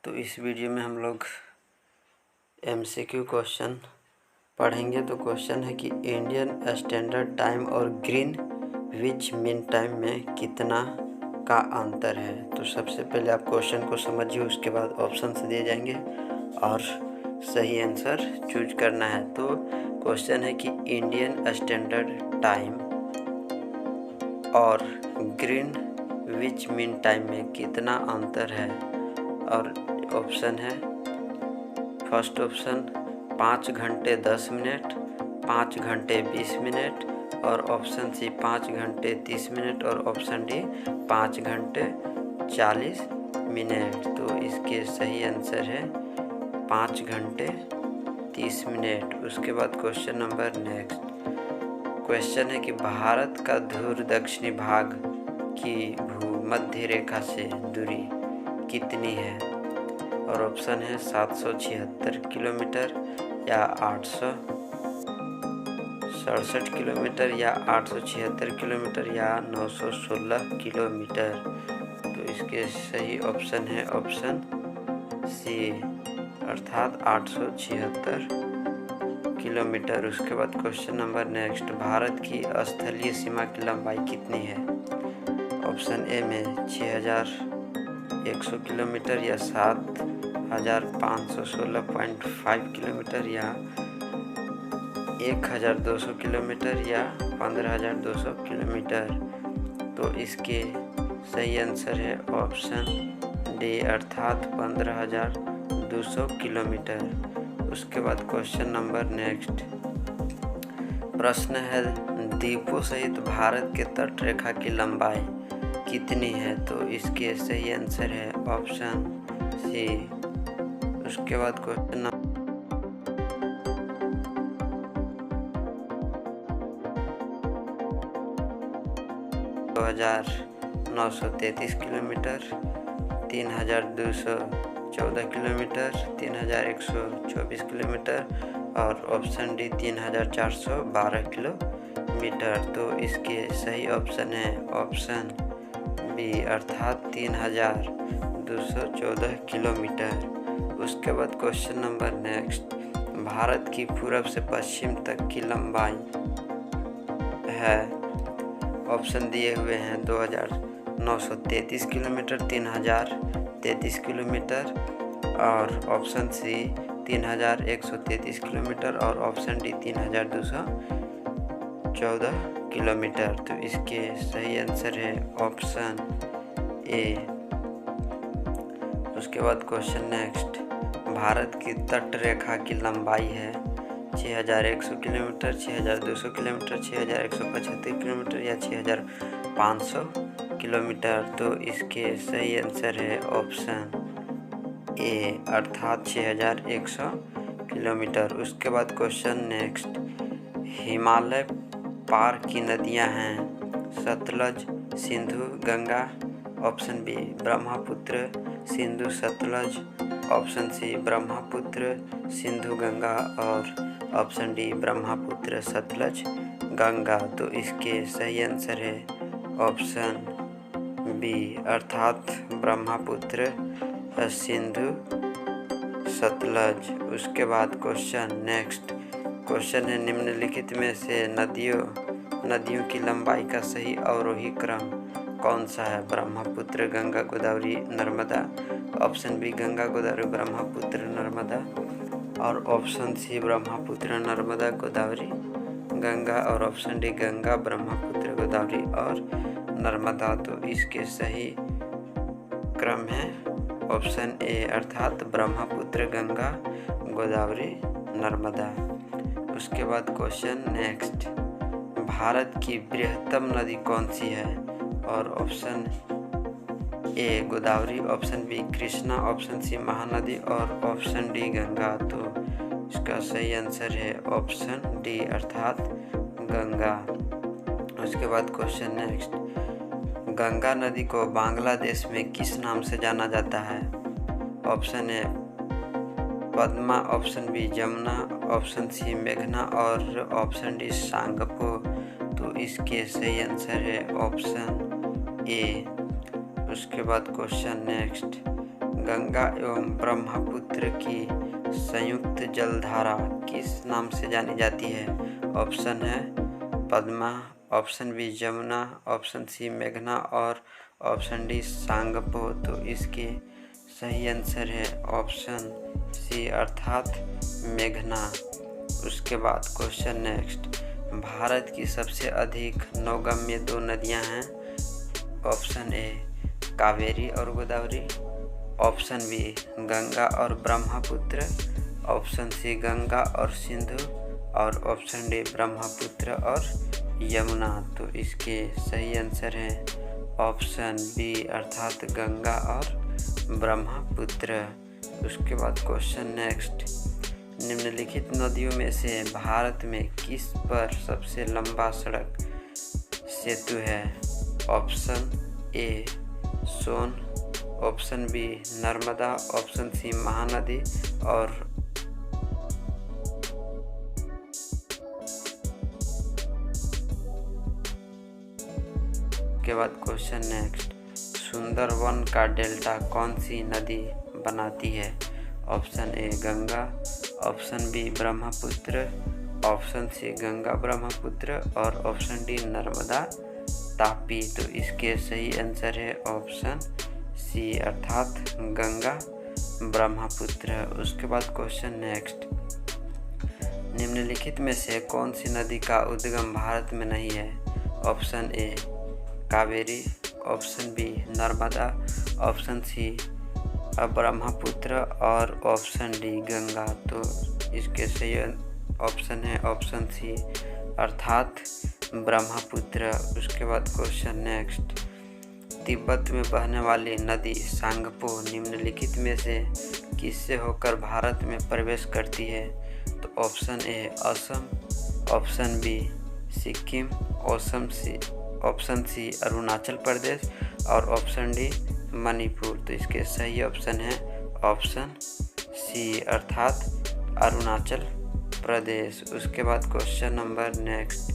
तो इस वीडियो में हम लोग MCQ क्वेश्चन पढ़ेंगे। तो क्वेश्चन है कि इंडियन स्टैंडर्ड टाइम और ग्रीनविच मीन टाइम में कितना का अंतर है। तो सबसे पहले आप क्वेश्चन को समझिए, उसके बाद ऑप्शन दिए जाएंगे और सही आंसर चूज करना है। तो क्वेश्चन है कि इंडियन स्टैंडर्ड टाइम और ग्रीनविच मीन टाइम में कितना अंतर है। और ऑप्शन है, फर्स्ट ऑप्शन 5 घंटे 10 मिनट, 5 घंटे 20 मिनट, और ऑप्शन सी 5 घंटे 30 मिनट, और ऑप्शन डी 5 घंटे 40 मिनट। तो इसके सही आंसर है 5 घंटे 30 मिनट। उसके बाद क्वेश्चन नंबर नेक्स्ट क्वेश्चन है कि भारत का ध्रुव दक्षिणी भाग की भूमध्य रेखा से दूरी कितनी है। और ऑप्शन है 776 किलोमीटर, या 867 किलोमीटर, या 876 किलोमीटर, या 916 किलोमीटर। तो इसके सही ऑप्शन है ऑप्शन सी, अर्थात 876 किलोमीटर। उसके बाद क्वेश्चन नंबर नेक्स्ट, भारत की स्थलीय सीमा की लंबाई कितनी है। ऑप्शन ए में 6100 किलोमीटर, या 7516.5 किलोमीटर, या 1200 किलोमीटर, या 15200 किलोमीटर। तो इसके सही आंसर है ऑप्शन डी, अर्थात 15200 किलोमीटर। उसके बाद क्वेश्चन नंबर नेक्स्ट प्रश्न है, द्वीपों सहित भारत के तट रेखा की लंबाई कितनी है। तो इसके सही आंसर है ऑप्शन सी। उसके बाद क्वेश्चन 2933 किलोमीटर, 3214 किलोमीटर, 3124 किलोमीटर, और ऑप्शन डी 3412 किलोमीटर। तो इसके सही ऑप्शन है ऑप्शन बी, अर्थात 3214 किलोमीटर। उसके बाद क्वेश्चन नंबर नेक्स्ट, भारत की पूरब से पश्चिम तक की लंबाई है। ऑप्शन दिए हुए हैं 2933 किलोमीटर, 3033 किलोमीटर, और ऑप्शन सी 3133 किलोमीटर, और ऑप्शन डी 3214 किलोमीटर। तो इसके सही आंसर है ऑप्शन ए। उसके बाद क्वेश्चन नेक्स्ट, भारत की तट रेखा की लंबाई है 6100 किलोमीटर, 6200 किलोमीटर, 6175 किलोमीटर, या 6500 किलोमीटर। तो इसके सही आंसर है ऑप्शन ए, अर्थात 6100 किलोमीटर। उसके बाद क्वेश्चन नेक्स्ट, हिमालय पार की नदियां हैं Sutlej, Sindhu, Ganga. Option B Brahmaputra, Sindhu, Sutlej, option C Brahmaputra, Sindhu, Ganga, और ऑप्शन डी ब्रह्मपुत्र, सतलज, गंगा। तो इसके सही आंसर है ऑप्शन बी, अर्थात ब्रह्मपुत्र, सिंधु, सतलज। उसके बाद क्वेश्चन नेक्स्ट क्वेश्चन है, निम्नलिखित में से नदियों की लंबाई का सही अवरोही क्रम कौन सा है। ब्रह्मपुत्र, गंगा, गोदावरी, नर्मदा। ऑप्शन बी गंगा, गोदावरी, ब्रह्मपुत्र, नर्मदा, और ऑप्शन सी ब्रह्मपुत्र, नर्मदा, गोदावरी, गंगा, और ऑप्शन डी गंगा, ब्रह्मपुत्र, गोदावरी, और नर्मदा। तो इसके सही क्रम है ऑप्शन ए, अर्थात ब्रह्मपुत्र, गंगा, गोदावरी, नर्मदा। उसके बाद क्वेश्चन नेक्स्ट, भारत की बृहत्तम नदी कौन सी है। और option A Godavari, option B Krishna, option C Mahanadi, और ऑप्शन डी गंगा। तो इसका सही आंसर है ऑप्शन डी, अर्थात गंगा। उसके बाद क्वेश्चन नेक्स्ट, गंगा नदी को बांग्लादेश में किस नाम से जाना जाता है। Option A Padma, option B Jamuna, option C मेघना, और ऑप्शन डी सांगपो। तो इसके सही आंसर है ऑप्शन ए। उसके बाद क्वेश्चन नेक्स्ट, गंगा एवं ब्रह्मपुत्र की संयुक्त जलधारा किस नाम से जानी जाती है? ऑप्शन है Padma, option B Jamuna, option C मेघना और ऑप्शन डी सांगपो। तो इसके सही आंसर है ऑप्शन सी अर्थात मेघना। उसके बाद क्वेश्चन नेक्स्ट, भारत की सबसे अधिक नौगम्य 2 नदियां हैं। ऑप्शन ए कावेरी और गोदावरी, ऑप्शन बी गंगा और ब्रह्मपुत्र, ऑप्शन सी गंगा और सिंधु और ऑप्शन डी ब्रह्मपुत्र और यमुना। तो इसके सही आंसर है ऑप्शन बी अर्थात गंगा और ब्रह्मपुत्र। उसके बाद क्वेश्चन नेक्स्ट, निम्नलिखित नदियों में से भारत में किस पर सबसे लंबा सड़क सेतु है? Option A Son, option B Narmada, option C Mahanadi और के बाद क्वेश्चन नेक्स्ट, सुंदरवन का डेल्टा कौन सी नदी बनाती है? Option A Ganga, option B Brahmaputra, option C Ganga Brahmaputra और ऑप्शन डी नर्मदा तापी। तो इसके सही आंसर है ऑप्शन सी अर्थात गंगा ब्रह्मपुत्र। उसके बाद क्वेश्चन नेक्स्ट, निम्नलिखित में से कौन सी नदी का उद्गम भारत में नहीं है? Option A Kaveri, option B Narmada, option C Brahmaputra और ऑप्शन डी गंगा। तो इसके सही ऑप्शन है ऑप्शन सी अर्थात ब्रह्मपुत्र। उसके बाद क्वेश्चन नेक्स्ट, तिब्बत में बहने वाली नदी सांगपो निम्नलिखित में से किससे होकर भारत में प्रवेश करती है? तो option A Assam, option B Sikkim, option C Arunachal Pradesh और ऑप्शन डी मणिपुर। तो इसके सही ऑप्शन है ऑप्शन सी अर्थात अरुणाचल प्रदेश। उसके बाद क्वेश्चन नंबर नेक्स्ट,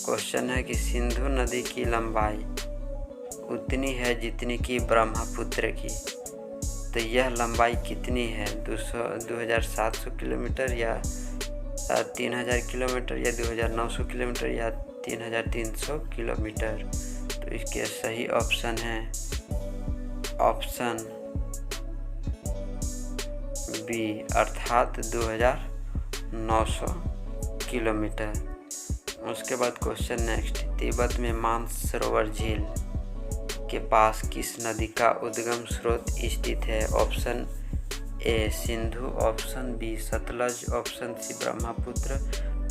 क्वेश्चन है कि सिंधु नदी की लंबाई उतनी है जितनी कि ब्रह्मपुत्र की। तो यह लंबाई कितनी है? 2700 किलोमीटर या 3000 किलोमीटर या 2900 किलोमीटर या 3300 किलोमीटर। तो इसके सही ऑप्शन है ऑप्शन बी अर्थात 2900 किलोमीटर। उसके बाद क्वेश्चन नेक्स्ट, तिब्बत में मानसरोवर झील के पास किस नदी का उद्गम स्रोत स्थित है? Option A Sindhu, option B Sutlej, option C Brahmaputra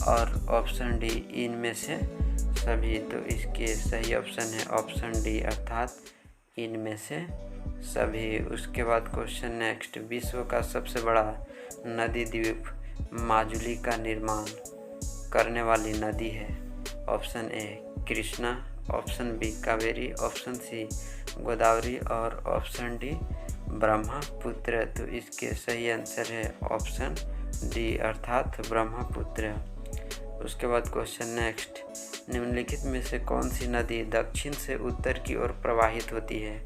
और ऑप्शन डी इनमें से सभी। तो इसके सही ऑप्शन है ऑप्शन डी अर्थात इनमें से सभी। उसके बाद क्वेश्चन नेक्स्ट, विश्व का सबसे बड़ा नदी द्वीप माजुली का निर्माण करने वाली नदी है? Option A Krishna, option B Kaveri, option C Godavari और ऑप्शन डी ब्रह्मपुत्र। तो इसके सही आंसर है ऑप्शन डी अर्थात ब्रह्मपुत्र। उसके बाद क्वेश्चन नेक्स्ट, निम्नलिखित में से कौन सी नदी दक्षिण से उत्तर की ओर प्रवाहित होती है?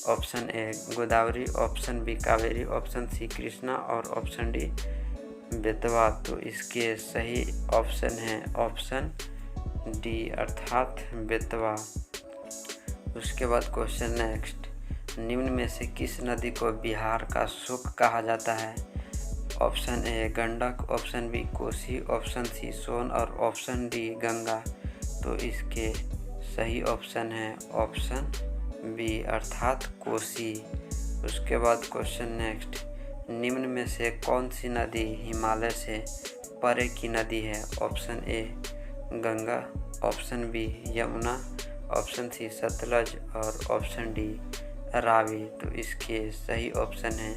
Option A Godavari, option B Kaveri, option C Krishna और ऑप्शन डी बेतवा। तो इसके सही ऑप्शन है ऑप्शन डी अर्थात बेतवा। उसके बाद क्वेश्चन नेक्स्ट, निम्न में से किस नदी को बिहार का सुख कहा जाता है? Option A Gandak, option B Kosi, option C Son और ऑप्शन डी गंगा। तो इसके सही ऑप्शन है ऑप्शन बी अर्थात कोसी। उसके बाद क्वेश्चन नेक्स्ट, निम्न में से कौन सी नदी हिमालय से परे की नदी है? Option A Ganga, option B Yamuna, option C Sutlej और ऑप्शन डी रावी। तो इसके सही ऑप्शन है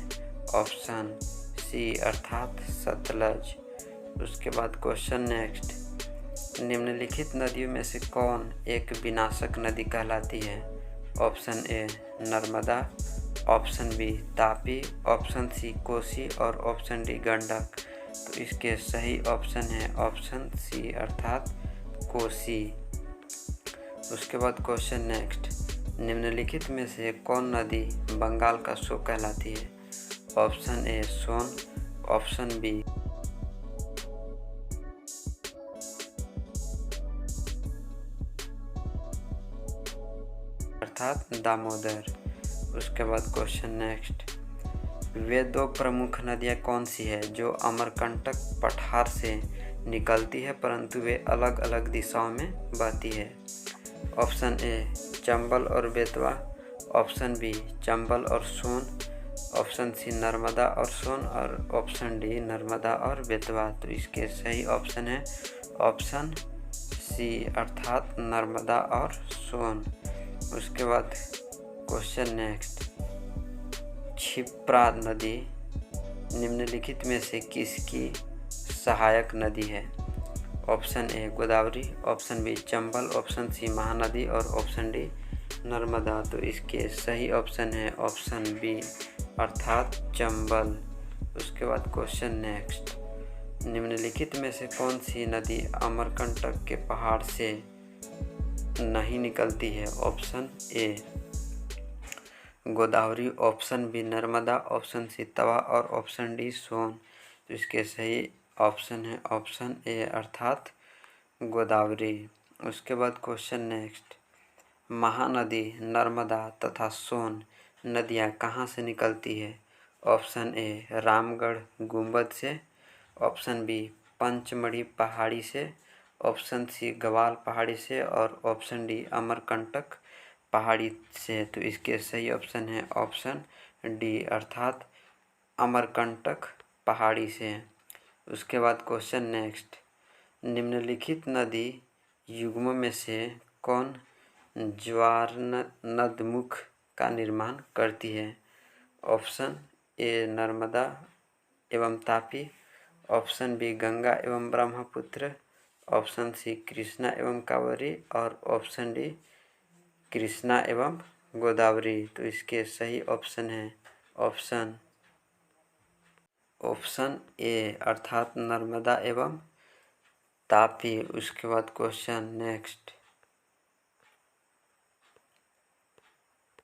ऑप्शन सी अर्थात सतलज। उसके बाद क्वेश्चन नेक्स्ट, निम्नलिखित नदियों में से कौन एक विनाशक नदी कहलाती है? Option A Narmada, option B Tapi, option C Kosi और ऑप्शन डी गंडक। तो इसके सही ऑप्शन है ऑप्शन सी अर्थात कोसी। उसके बाद क्वेश्चन नेक्स्ट, निम्नलिखित में से कौन नदी बंगाल का शोक कहलाती है? Option A Son, option B अर्थात दामोदर। उसके बाद क्वेश्चन नेक्स्ट, वे दो प्रमुख नदियाँ कौन सी है जो अमरकंटक पठार से निकलती है परंतु वे अलग अलग दिशाओं में बहती है? ऑप्शन ए चंबल और बेतवा, ऑप्शन बी चंबल और सोन, ऑप्शन सी नर्मदा और सोन और ऑप्शन डी नर्मदा और बेतवा। तो इसके सही ऑप्शन है ऑप्शन सी अर्थात नर्मदा और सोन। उसके बाद क्वेश्चन नेक्स्ट, क्षिप्रा नदी निम्नलिखित में से किसकी सहायक नदी है? Option A Godavari, option B Chambal, option C Mahanadi और ऑप्शन डी नर्मदा। तो इसके सही ऑप्शन है ऑप्शन बी अर्थात चंबल। उसके बाद क्वेश्चन नेक्स्ट, निम्नलिखित में से कौन सी नदी अमरकंटक के पहाड़ से नहीं निकलती है? Option A Godavari, option B Narmada, option C Tawa और ऑप्शन डी सोन। तो इसके सही ऑप्शन है ऑप्शन ए अर्थात गोदावरी। उसके बाद क्वेश्चन नेक्स्ट, महानदी नर्मदा तथा सोन नदियाँ कहाँ से निकलती है? ऑप्शन ए रामगढ़ गुंबद से, ऑप्शन बी पंचमढ़ी पहाड़ी से, ऑप्शन सी गवाल पहाड़ी से और ऑप्शन डी अमरकंटक पहाड़ी से। तो इसके सही ऑप्शन है ऑप्शन डी अर्थात अमरकंटक पहाड़ी से। उसके बाद क्वेश्चन नेक्स्ट, निम्नलिखित नदी युग्मों में से कौन ज्वार नदमुख का निर्माण करती है? ऑप्शन ए नर्मदा एवं तापी, ऑप्शन बी गंगा एवं ब्रह्मपुत्र, ऑप्शन सी कृष्णा एवं कावेरी और ऑप्शन डी कृष्णा एवं गोदावरी। तो इसके सही ऑप्शन है ऑप्शन ए अर्थात नर्मदा एवं तापी। उसके बाद क्वेश्चन नेक्स्ट,